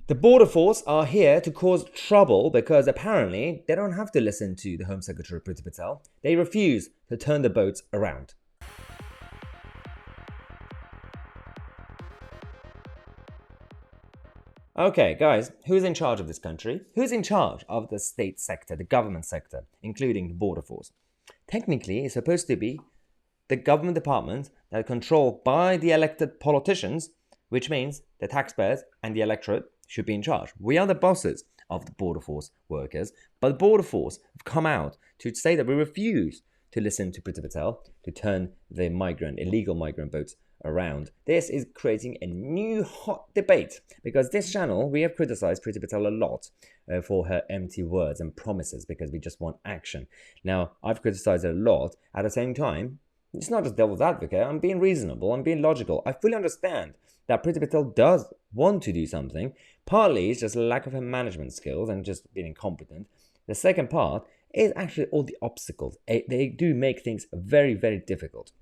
The border force are here to cause trouble because apparently they don't have to listen to the Home Secretary Priti Patel. They refuse to turn the boats around. Okay, guys, who's in charge of this country? Who's in charge of the state sector, the government sector, including the border force? Technically, it's supposed to be the government department that are controlled by the elected politicians, which means the taxpayers and the electorate should be in charge. We are the bosses of the border force workers, but the border force have come out to say that we refuse to listen to Priti Patel to turn the illegal migrant boats around. This is creating a new hot debate because this channel, we have criticized Priti Patel a lot for her empty words and promises because we just want action. Now, I've criticized her a lot. At the same time, it's not just devil's advocate. I'm being reasonable. I'm being logical. I fully understand that Priti Patel does want to do something. Partly it's just a lack of her management skills and just being incompetent. The second part is actually all the obstacles. They do make things very, very difficult.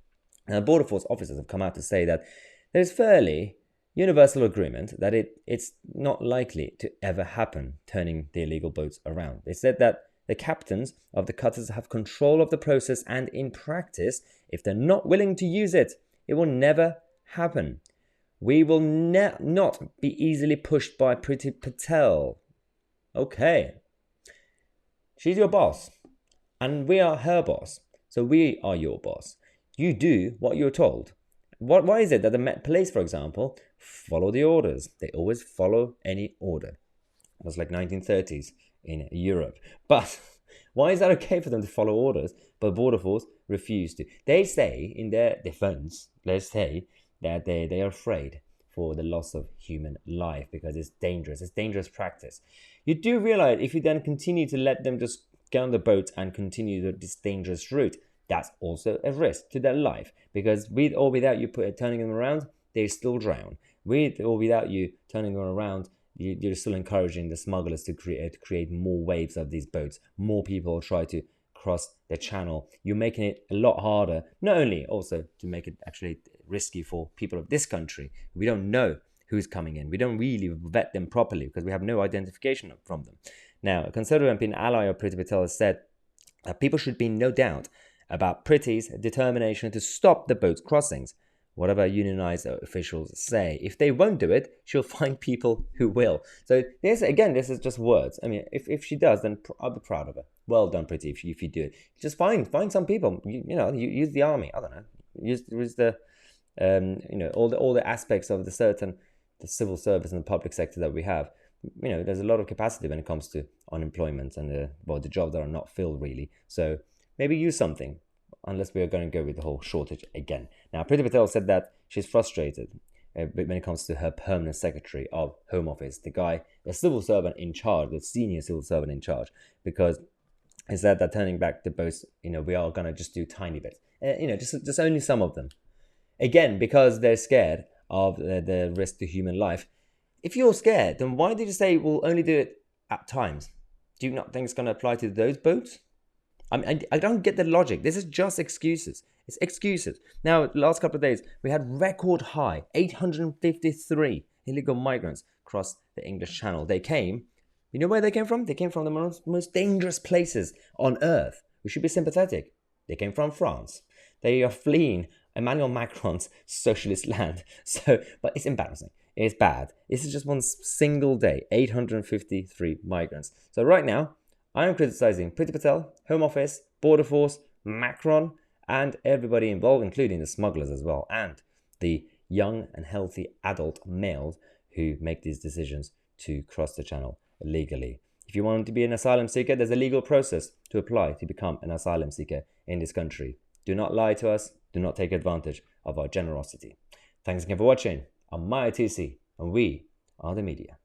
Now, border force officers have come out to say that there's fairly universal agreement that it's not likely to ever happen, turning the illegal boats around. They said that the captains of the cutters have control of the process, and in practice, if they're not willing to use it, it will never happen. We will not be easily pushed by Priti Patel. Okay. She's your boss, and we are her boss, so we are your boss. You do what you're told. Why is it that the Met Police, for example, follow the orders? They always follow any order. It was like 1930s in Europe. But why is that okay for them to follow orders, but Border Force refuse to? They say, in their defense, let's say, that they are afraid for the loss of human life because it's dangerous practice. You do realize if you then continue to let them just get on the boat and continue this dangerous route, that's also a risk to their life, because with or without you turning them around, they still drown. With or without you turning them around, you're still encouraging the smugglers to create more waves of these boats. More people try to cross the channel. You're making it a lot harder, not only also to make it actually risky for people of this country. We don't know who's coming in. We don't really vet them properly because we have no identification from them. Now, a Conservative MP and ally of Priti Patel has said that people should be in no doubt about Priti's determination to stop the boat crossings. Whatever unionized officials say, if they won't do it, she'll find people who will. So this is just words. I mean, if she does, then I'll be proud of her. Well done, Priti, if you do it. Just find some people. You use the army. I don't know. Use the all the aspects of the civil service and the public sector that we have. There's a lot of capacity when it comes to unemployment and the jobs that are not filled really. So maybe use something, unless we are going to go with the whole shortage again. Now, Priti Patel said that she's frustrated when it comes to her permanent secretary of Home Office, the civil servant in charge, the senior civil servant in charge, because he said that turning back the boats, we are going to just do tiny bits, just only some of them. Again, because they're scared of the risk to human life. If you're scared, then why did you say we'll only do it at times? Do you not think it's going to apply to those boats? I don't get the logic. This is just excuses. It's excuses. Now, the last couple of days, we had record high, 853 illegal migrants cross the English Channel. They came, you know where they came from? They came from the most dangerous places on earth. We should be sympathetic. They came from France. They are fleeing Emmanuel Macron's socialist land. But it's embarrassing. It's bad. This is just one single day, 853 migrants. So right now, I am criticizing Priti Patel, Home Office, Border Force, Macron, and everybody involved, including the smugglers as well, and the young and healthy adult males who make these decisions to cross the channel illegally. If you want to be an asylum seeker, there's a legal process to apply to become an asylum seeker in this country. Do not lie to us. Do not take advantage of our generosity. Thanks again for watching. I'm Tousi, and we are the media.